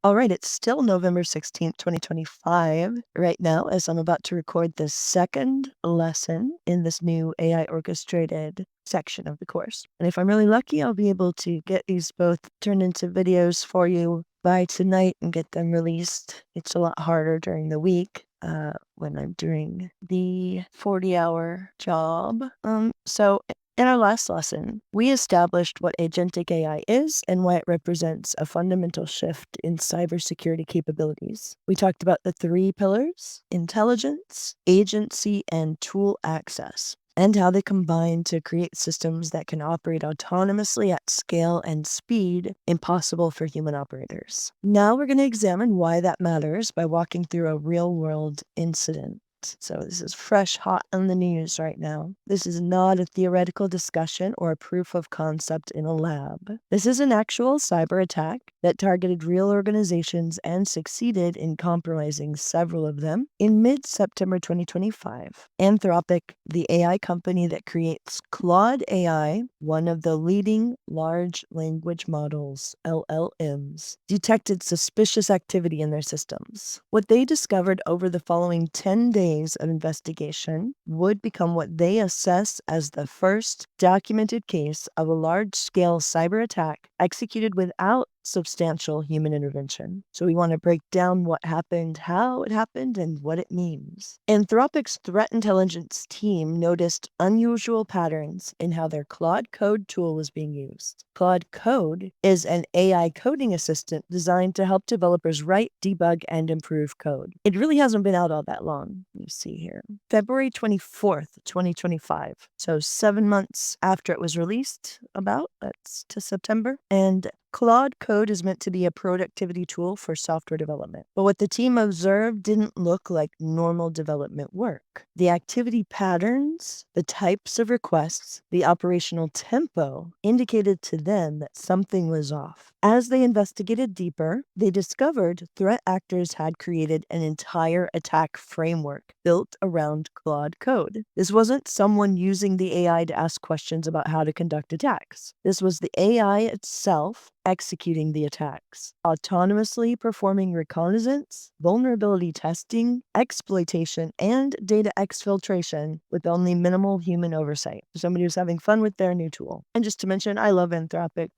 All right, it's still November 16th, 2025, right now, as I'm about to record the second lesson in this new AI orchestrated section of the course. And if I'm really lucky, I'll be able to get these both turned into videos for you by tonight and get them released. It's a lot harder during the week when I'm doing the 40-hour job. So in our last lesson, we established what agentic AI is and why it represents a fundamental shift in cybersecurity capabilities. We talked about the three pillars: intelligence, agency, and tool access, and how they combine to create systems that can operate autonomously at scale and speed impossible for human operators. Now we're going to examine why that matters by walking through a real-world incident. So this is fresh, hot on the news right now. This is not a theoretical discussion or a proof of concept in a lab. This is an actual cyber attack that targeted real organizations and succeeded in compromising several of them. In mid-September 2025, Anthropic, the AI company that creates Claude AI, one of the leading large language models, LLMs, detected suspicious activity in their systems. What they discovered over the following 10 days of investigation would become what they assess as the first documented case of a large-scale cyber attack executed without substantial human intervention. So we want to break down what happened, how it happened, and what it means. Anthropic's threat intelligence team noticed unusual patterns in how their Claude Code tool was being used. Claude Code is an AI coding assistant designed to help developers write, debug, and improve code. It really hasn't been out all that long. You see here. February 24th, 2025. So 7 months after it was released, that's to September. And Claude Code is meant to be a productivity tool for software development. But what the team observed didn't look like normal development work. The activity patterns, the types of requests, the operational tempo indicated to them that something was off. As they investigated deeper, they discovered threat actors had created an entire attack framework built around Claude Code. This wasn't someone using the AI to ask questions about how to conduct attacks. This was the AI itself executing the attacks, autonomously performing reconnaissance, vulnerability testing, exploitation, and data exfiltration with only minimal human oversight. Somebody who's having fun with their new tool. And just to mention, I love Anthropic,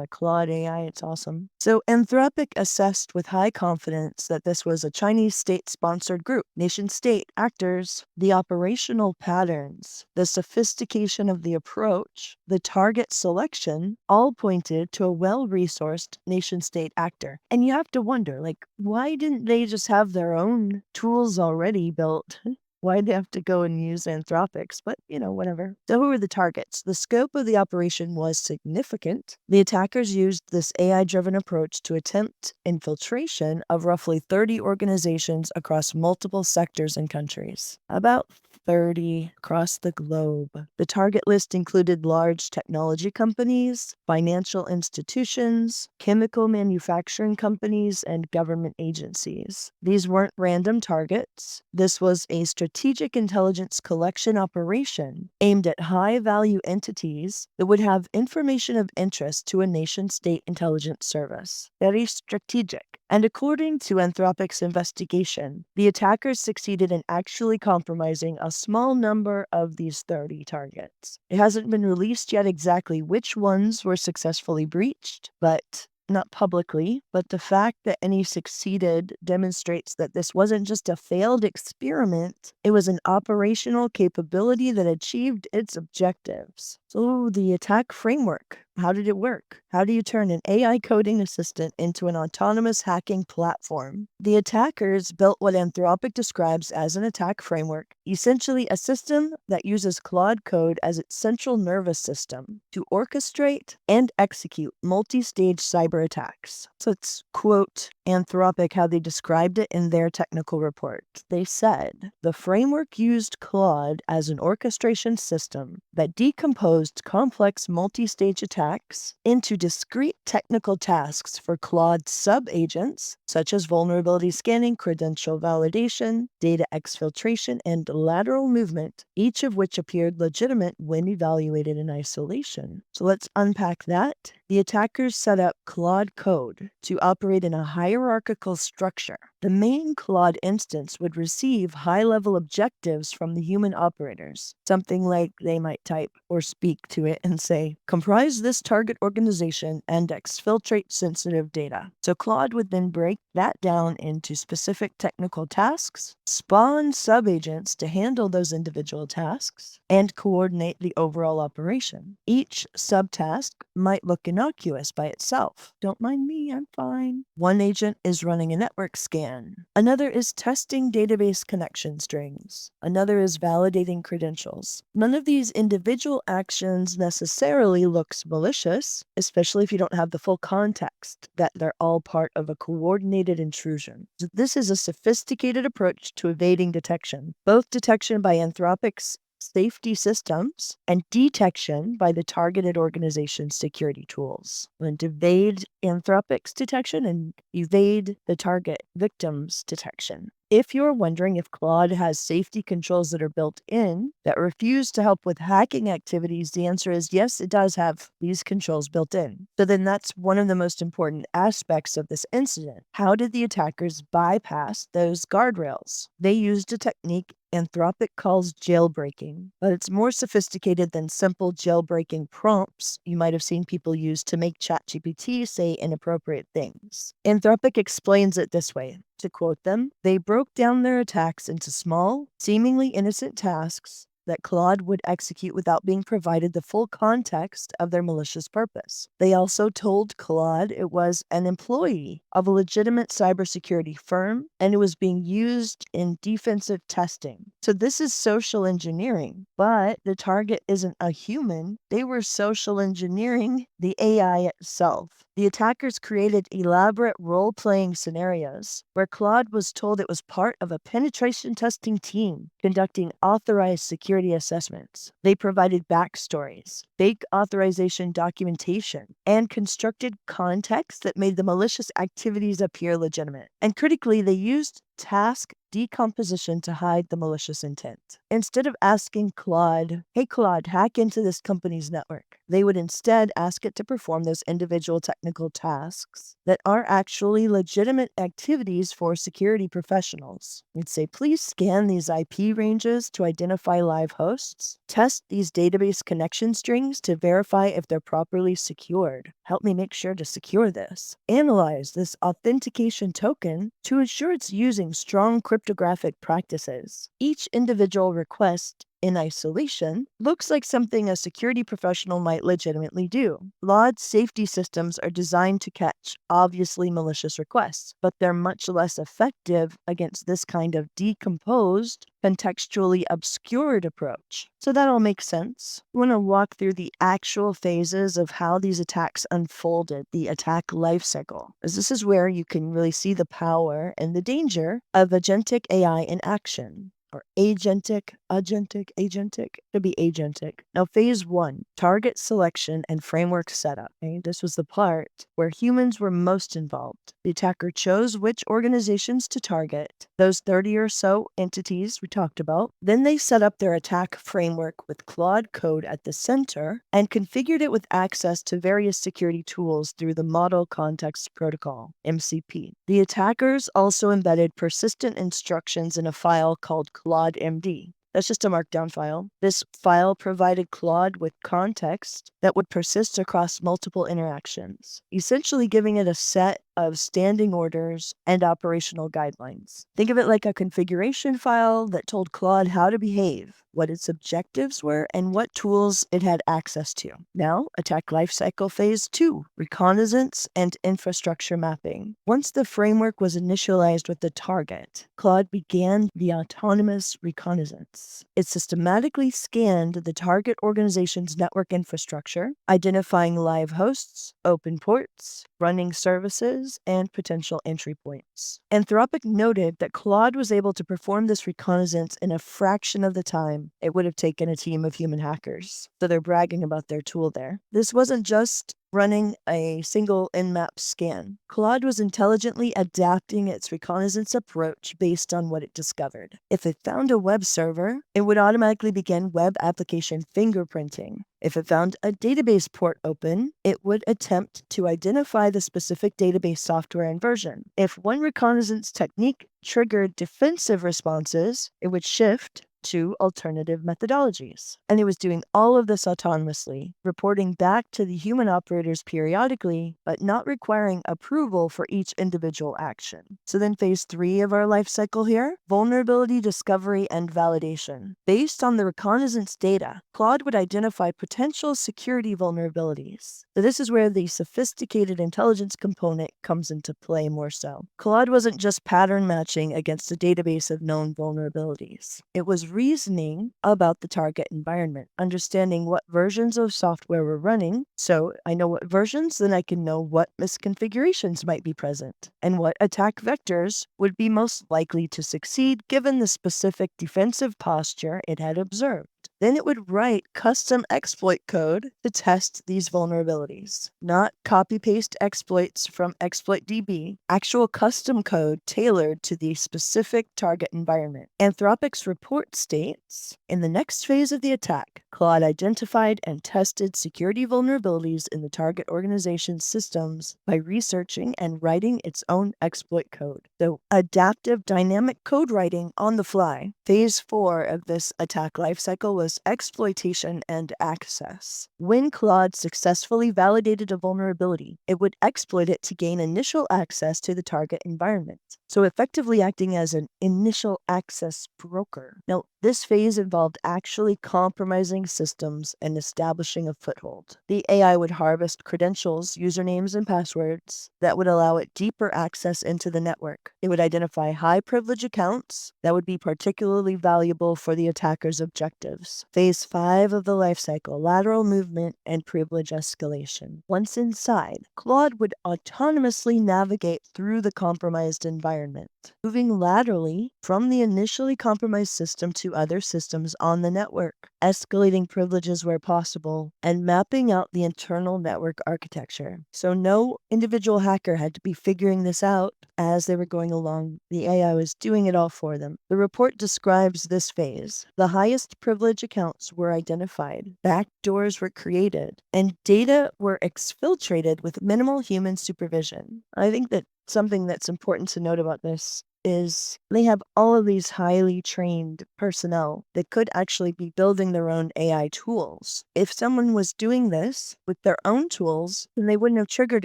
Claude AI, it's awesome. So Anthropic assessed with high confidence that this was a Chinese state-sponsored group, nation-state actors, the operational patterns, the sophistication of the approach, the target selection, all pointed to a well-resourced nation-state actor. And you have to wonder, why didn't they just have their own tools already built? Why'd they have to go and use Anthropic's? But, whatever. So who were the targets? The scope of the operation was significant. The attackers used this AI-driven approach to attempt infiltration of roughly 30 organizations across multiple sectors and countries. About 30 across the globe. The target list included large technology companies, financial institutions, chemical manufacturing companies, and government agencies. These weren't random targets. This was a strategic intelligence collection operation aimed at high-value entities that would have information of interest to a nation-state intelligence service. Very strategic. And according to Anthropic's investigation, the attackers succeeded in actually compromising a small number of these 30 targets. It hasn't been released yet exactly which ones were successfully breached, but not publicly, but the fact that any succeeded demonstrates that this wasn't just a failed experiment, it was an operational capability that achieved its objectives. So the attack framework, how did it work? How do you turn an AI coding assistant into an autonomous hacking platform? The attackers built what Anthropic describes as an attack framework, essentially a system that uses Claude Code as its central nervous system to orchestrate and execute multi-stage cyber attacks. So let's quote Anthropic how they described it in their technical report. They said, the framework used Claude as an orchestration system that decomposed complex multi-stage attacks into discrete technical tasks for Claude sub-agents, such as vulnerability scanning, credential validation, data exfiltration, and lateral movement, each of which appeared legitimate when evaluated in isolation. So let's unpack that The attackers set up Claude code to operate in a hierarchical structure. The main Claude instance would receive high-level objectives from the human operators. Something like they might type or speak to it and say, comprise this target organization and exfiltrate sensitive data. So Claude would then break that down into specific technical tasks, spawn subagents to handle those individual tasks, and coordinate the overall operation. Each subtask might look innocuous by itself. Don't mind me, I'm fine. One agent is running a network scan. Another is testing database connection strings. Another is validating credentials. None of these individual actions necessarily looks malicious, especially if you don't have the full context that they're all part of a coordinated intrusion. So this is a sophisticated approach to evading detection, both detection by Anthropic's safety systems and detection by the targeted organization's security tools. And evade Anthropic's detection and evade the target victim's detection. If you're wondering if Claude has safety controls that are built in that refuse to help with hacking activities, the answer is yes, it does have these controls built in. So then that's one of the most important aspects of this incident. How did the attackers bypass those guardrails? They used a technique Anthropic calls jailbreaking, but it's more sophisticated than simple jailbreaking prompts you might have seen people use to make ChatGPT say inappropriate things. Anthropic explains it this way. To quote them, they broke down their attacks into small, seemingly innocent tasks that Claude would execute without being provided the full context of their malicious purpose. They also told Claude it was an employee of a legitimate cybersecurity firm and it was being used in defensive testing. So this is social engineering, but the target isn't a human. They were social engineering the AI itself. The attackers created elaborate role-playing scenarios where Claude was told it was part of a penetration testing team conducting authorized security assessments. They provided backstories, fake authorization documentation, and constructed context that made the malicious activities appear legitimate. And critically, they used task decomposition to hide the malicious intent. Instead of asking Claude, hey Claude, hack into this company's network, they would instead ask it to perform those individual technical tasks that are actually legitimate activities for security professionals. It'd say, please scan these IP ranges to identify live hosts, test these database connection strings to verify if they're properly secured. Help me make sure to secure this. Analyze this authentication token to ensure it's using strong cryptographic practices. Each individual request in isolation looks like something a security professional might legitimately do. Claude's safety systems are designed to catch obviously malicious requests, but they're much less effective against this kind of decomposed, contextually obscured approach. So that all makes sense. I want to walk through the actual phases of how these attacks unfolded, the attack lifecycle, as this is where you can really see the power and the danger of agentic AI in action. Or agentic, should be agentic. Now, phase 1, target selection and framework setup. Okay? This was the part where humans were most involved. The attacker chose which organizations to target, those 30 or so entities we talked about. Then they set up their attack framework with Claude code at the center and configured it with access to various security tools through the Model Context Protocol, MCP. The attackers also embedded persistent instructions in a file called ClaudeMD. That's just a markdown file. This file provided Claude with context that would persist across multiple interactions, essentially giving it a set of standing orders and operational guidelines. Think of it like a configuration file that told Claude how to behave, what its objectives were, and what tools it had access to. Now, attack lifecycle phase 2, reconnaissance and infrastructure mapping. Once the framework was initialized with the target, Claude began the autonomous reconnaissance. It systematically scanned the target organization's network infrastructure, identifying live hosts, open ports, running services, and potential entry points. Anthropic noted that Claude was able to perform this reconnaissance in a fraction of the time it would have taken a team of human hackers. So they're bragging about their tool there. This wasn't just running a single Nmap scan. Claude was intelligently adapting its reconnaissance approach based on what it discovered. If it found a web server, it would automatically begin web application fingerprinting. If it found a database port open, it would attempt to identify the specific database software and version. If one reconnaissance technique triggered defensive responses, it would shift to alternative methodologies. And it was doing all of this autonomously, reporting back to the human operators periodically, but not requiring approval for each individual action. So then phase 3 of our life cycle here, vulnerability discovery and validation. Based on the reconnaissance data, Claude would identify potential security vulnerabilities. So this is where the sophisticated intelligence component comes into play more so. Claude wasn't just pattern matching against a database of known vulnerabilities. It was reasoning about the target environment, understanding what versions of software were running. So I know what versions, then I can know what misconfigurations might be present and what attack vectors would be most likely to succeed given the specific defensive posture it had observed. Then it would write custom exploit code to test these vulnerabilities, not copy-paste exploits from ExploitDB, actual custom code tailored to the specific target environment. Anthropic's report states, in the next phase of the attack, Claude identified and tested security vulnerabilities in the target organization's systems by researching and writing its own exploit code. So adaptive dynamic code writing on the fly. Phase 4 of this attack lifecycle was exploitation and access. When Claude successfully validated a vulnerability, it would exploit it to gain initial access to the target environment, so effectively acting as an initial access broker. Now, this phase involved actually compromising systems and establishing a foothold. The AI would harvest credentials, usernames, and passwords that would allow it deeper access into the network. It would identify high-privilege accounts that would be particularly valuable for the attacker's objectives. Phase 5 of the lifecycle, lateral movement and privilege escalation. Once inside, Claude would autonomously navigate through the compromised environment, moving laterally from the initially compromised system to other systems on the network, escalating privileges where possible, and mapping out the internal network architecture. So no individual hacker had to be figuring this out as they were going along. The AI was doing it all for them. The report describes this phase. The highest privilege accounts were identified, backdoors were created, and data were exfiltrated with minimal human supervision. I think that something that's important to note about this is they have all of these highly trained personnel that could actually be building their own AI tools. If someone was doing this with their own tools, then they wouldn't have triggered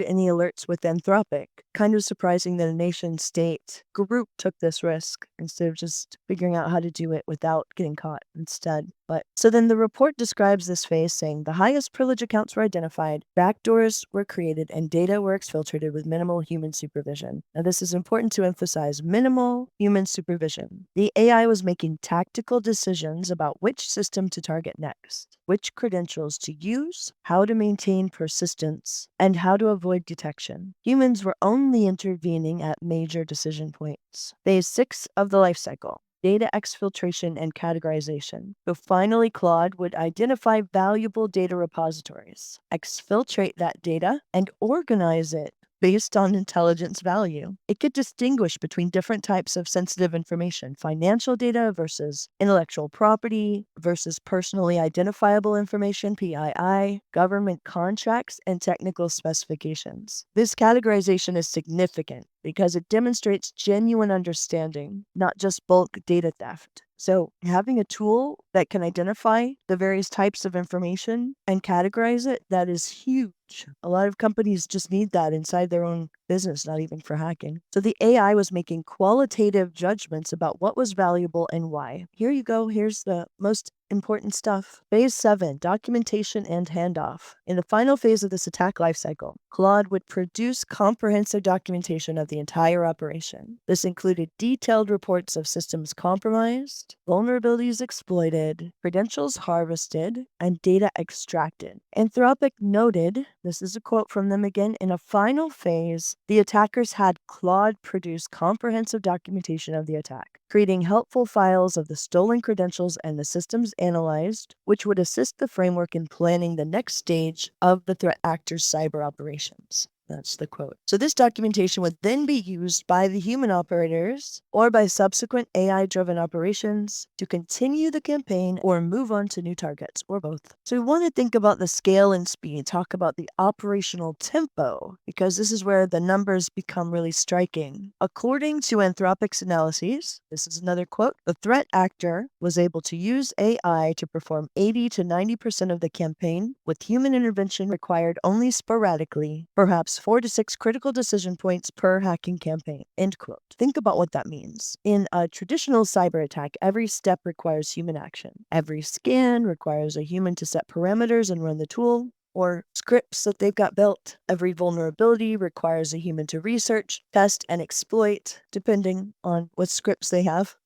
any alerts with Anthropic. Kind of surprising that a nation state group took this risk instead of just figuring out how to do it without getting caught instead. But so then the report describes this phase saying the highest privilege accounts were identified, backdoors were created, and data were exfiltrated with minimal human supervision. Now this is important to emphasize, minimal human supervision. The AI was making tactical decisions about which system to target next, which credentials to use, how to maintain persistence, and how to avoid detection. Humans were only intervening at major decision points. Phase 6 of the life cycle. Data exfiltration and categorization. So finally, Claude would identify valuable data repositories, exfiltrate that data, and organize it based on intelligence value. It could distinguish between different types of sensitive information, financial data versus intellectual property versus personally identifiable information, PII, government contracts, and technical specifications. This categorization is significant because it demonstrates genuine understanding, not just bulk data theft. So having a tool that can identify the various types of information and categorize it, that is huge. A lot of companies just need that inside their own business, not even for hacking. So the AI was making qualitative judgments about what was valuable and why. Here you go. Here's the most important stuff. Phase 7, documentation and handoff. In the final phase of this attack lifecycle, Claude would produce comprehensive documentation of the entire operation. This included detailed reports of systems compromised, vulnerabilities exploited, credentials harvested, and data extracted. Anthropic noted This is a quote from them again. In a final phase, the attackers had Claude produce comprehensive documentation of the attack, creating helpful files of the stolen credentials and the systems analyzed, which would assist the framework in planning the next stage of the threat actor's cyber operations. That's the quote. So this documentation would then be used by the human operators or by subsequent AI-driven operations to continue the campaign or move on to new targets, or both. So we want to think about the scale and speed, talk about the operational tempo, because this is where the numbers become really striking. According to Anthropic's analyses, this is another quote, the threat actor was able to use AI to perform 80 to 90% of the campaign, with human intervention required only sporadically, perhaps 4 to 6 critical decision points per hacking campaign, end quote. Think about what that means. In a traditional cyber attack, every step requires human action. Every scan requires a human to set parameters and run the tool, or scripts that they've got built. Every vulnerability requires a human to research, test, and exploit, depending on what scripts they have.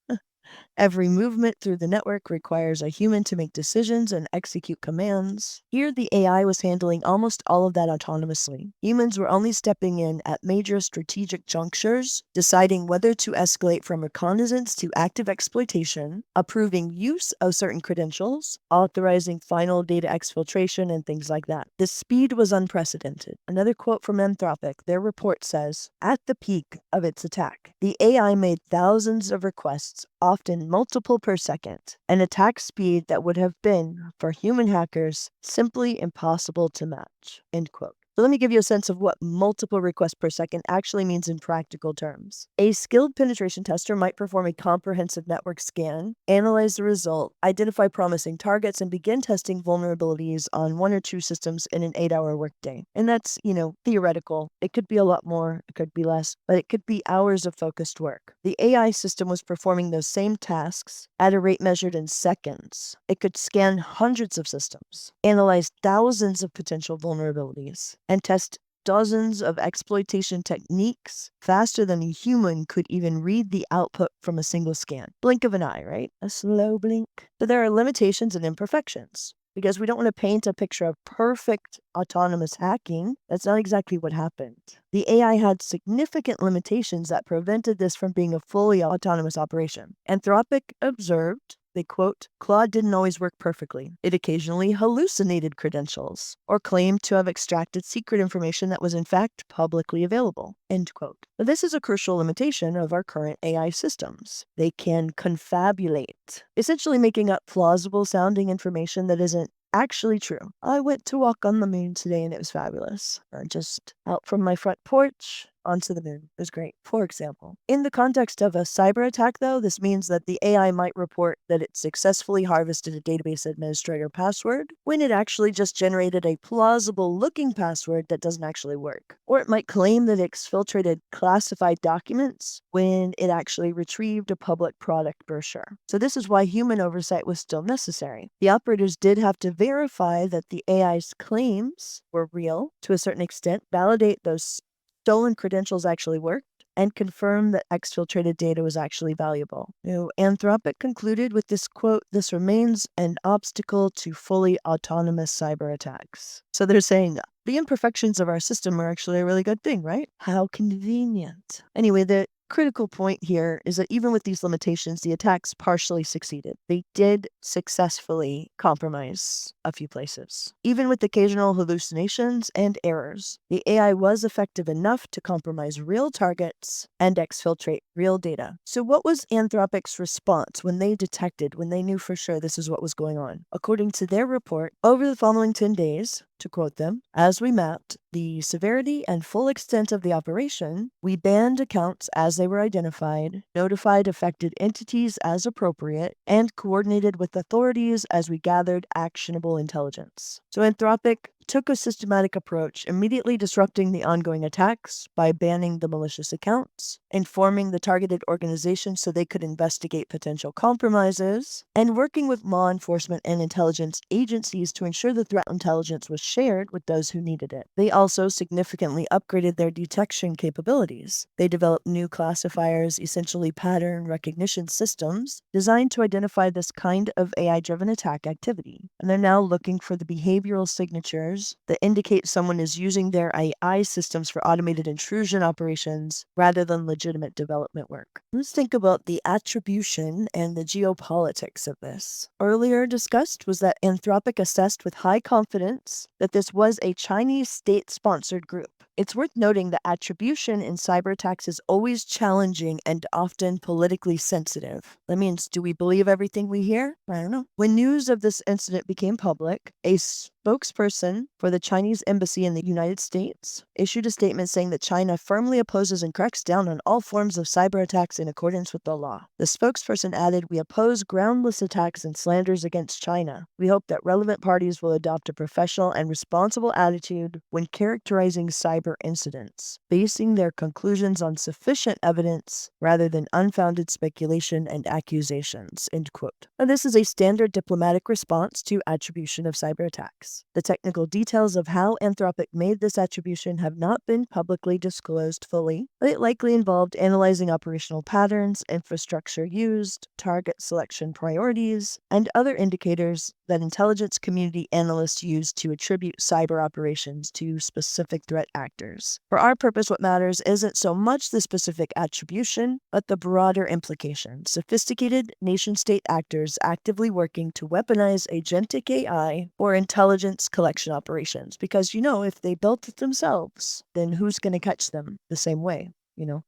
Every movement through the network requires a human to make decisions and execute commands. Here, the AI was handling almost all of that autonomously. Humans were only stepping in at major strategic junctures, deciding whether to escalate from reconnaissance to active exploitation, approving use of certain credentials, authorizing final data exfiltration, and things like that. The speed was unprecedented. Another quote from Anthropic, their report says, at the peak of its attack, the AI made thousands of requests, often multiple per second, an attack speed that would have been, for human hackers, simply impossible to match, end quote. So let me give you a sense of what multiple requests per second actually means in practical terms. A skilled penetration tester might perform a comprehensive network scan, analyze the result, identify promising targets, and begin testing vulnerabilities on 1 or 2 systems in an 8-hour workday. And that's, theoretical. It could be a lot more, it could be less, but it could be hours of focused work. The AI system was performing those same tasks at a rate measured in seconds. It could scan hundreds of systems, analyze thousands of potential vulnerabilities, and test dozens of exploitation techniques faster than a human could even read the output from a single scan. Blink of an eye, right? A slow blink. But there are limitations and imperfections, because we don't want to paint a picture of perfect autonomous hacking. That's not exactly what happened. The AI had significant limitations that prevented this from being a fully autonomous operation. Anthropic observed, they quote, Claude didn't always work perfectly. It occasionally hallucinated credentials or claimed to have extracted secret information that was in fact publicly available, end quote. But this is a crucial limitation of our current AI systems. They can confabulate, essentially making up plausible sounding information that isn't actually true. I went to walk on the moon today and it was fabulous. Or just out from my front porch onto the moon. It was great, for example. In the context of a cyber attack, though, this means that the AI might report that it successfully harvested a database administrator password when it actually just generated a plausible-looking password that doesn't actually work. Or it might claim that it exfiltrated classified documents when it actually retrieved a public product brochure. So this is why human oversight was still necessary. The operators did have to verify that the AI's claims were real to a certain extent, validate those stolen credentials actually worked, and confirm that exfiltrated data was actually valuable. Anthropic concluded with this quote, this remains an obstacle to fully autonomous cyber attacks. So they're saying the imperfections of our system are actually a really good thing, right? How convenient. Anyway, the critical point here is that even with these limitations, the attacks partially succeeded. They did successfully compromise a few places. Even with occasional hallucinations and errors, the AI was effective enough to compromise real targets and exfiltrate real data. So what was Anthropic's response when they knew for sure this is what was going on? According to their report, over the following 10 days, to quote them, as we mapped the severity and full extent of the operation, we banned accounts as they were identified, notified affected entities as appropriate, and coordinated with authorities as we gathered actionable intelligence. So Anthropic took a systematic approach, immediately disrupting the ongoing attacks by banning the malicious accounts, informing the targeted organizations so they could investigate potential compromises, and working with law enforcement and intelligence agencies to ensure the threat intelligence was shared with those who needed it. They also significantly upgraded their detection capabilities. They developed new classifiers, essentially pattern recognition systems, designed to identify this kind of AI-driven attack activity. And they're now looking for the behavioral signatures indicators that indicate someone is using their AI systems for automated intrusion operations rather than legitimate development work. Let's think about the attribution and the geopolitics of this. Earlier discussed was that Anthropic assessed with high confidence that this was a Chinese state-sponsored group. It's worth noting that attribution in cyber attacks is always challenging and often politically sensitive. That means, do we believe everything we hear? I don't know. When news of this incident became public, a spokesperson for the Chinese embassy in the United States issued a statement saying that China firmly opposes and cracks down on all forms of cyber attacks in accordance with the law. The spokesperson added, "We oppose groundless attacks and slanders against China. We hope that relevant parties will adopt a professional and responsible attitude when characterizing cyber incidents, basing their conclusions on sufficient evidence rather than unfounded speculation and accusations." End quote. Now, this is a standard diplomatic response to attribution of cyber attacks. The technical details of how Anthropic made this attribution have not been publicly disclosed fully, but it likely involved analyzing operational patterns, infrastructure used, target selection priorities, and other indicators that intelligence community analysts use to attribute cyber operations to specific threat actors. For our purpose, what matters isn't so much the specific attribution, but the broader implication. Sophisticated nation-state actors actively working to weaponize agentic AI or intelligence collection operations. Because, if they built it themselves, then who's going to catch them the same way?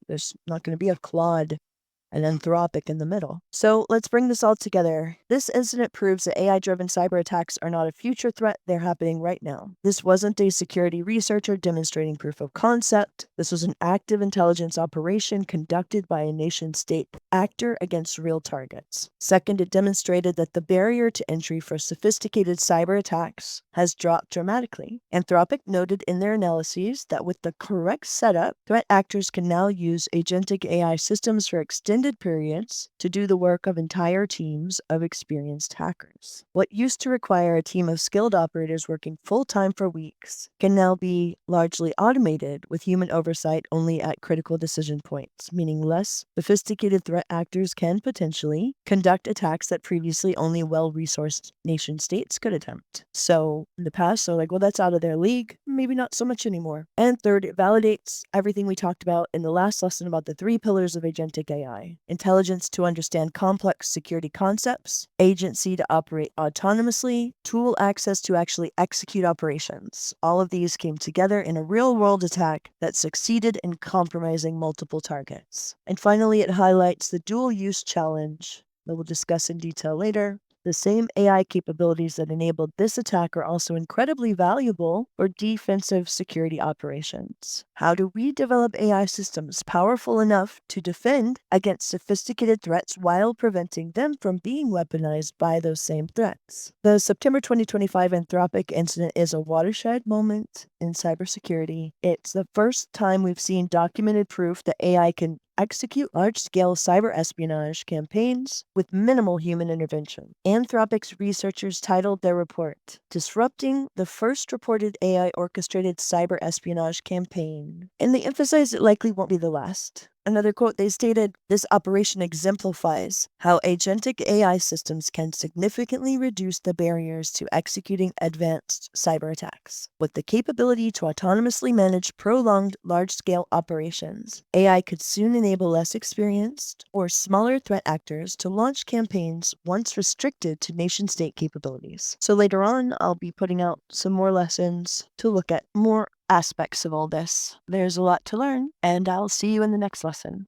There's not going to be a Claude and Anthropic in the middle. So let's bring this all together. This incident proves that AI-driven cyber attacks are not a future threat, they're happening right now. This wasn't a security researcher demonstrating proof of concept. This was an active intelligence operation conducted by a nation-state actor against real targets. Second, it demonstrated that the barrier to entry for sophisticated cyber attacks has dropped dramatically. Anthropic noted in their analyses that with the correct setup, threat actors can now use agentic AI systems for extended periods to do the work of entire teams of experienced hackers. What used to require a team of skilled operators working full-time for weeks can now be largely automated with human oversight only at critical decision points, meaning less sophisticated threat actors can potentially conduct attacks that previously only well-resourced nation-states could attempt. So in the past, they're like, well, that's out of their league. Maybe not so much anymore. And third, it validates everything we talked about in the last lesson about the 3 pillars of agentic AI. Intelligence to understand complex security concepts, agency to operate autonomously, tool access to actually execute operations. All of these came together in a real-world attack that succeeded in compromising multiple targets. And finally, it highlights the dual-use challenge that we'll discuss in detail later. The same AI capabilities that enabled this attack are also incredibly valuable for defensive security operations. How do we develop AI systems powerful enough to defend against sophisticated threats while preventing them from being weaponized by those same threats? The September 2025 Anthropic incident is a watershed moment in cybersecurity. It's the first time we've seen documented proof that AI can execute large-scale cyber espionage campaigns with minimal human intervention. Anthropic's researchers titled their report, "Disrupting the First Reported AI-Orchestrated Cyber Espionage Campaign," and they emphasized it likely won't be the last. Another quote, they stated, "This operation exemplifies how agentic AI systems can significantly reduce the barriers to executing advanced cyber attacks. With the capability to autonomously manage prolonged large-scale operations, AI could soon enable less experienced or smaller threat actors to launch campaigns once restricted to nation-state capabilities." So later on, I'll be putting out some more lessons to look at more aspects of all this. There's a lot to learn, and I'll see you in the next lesson.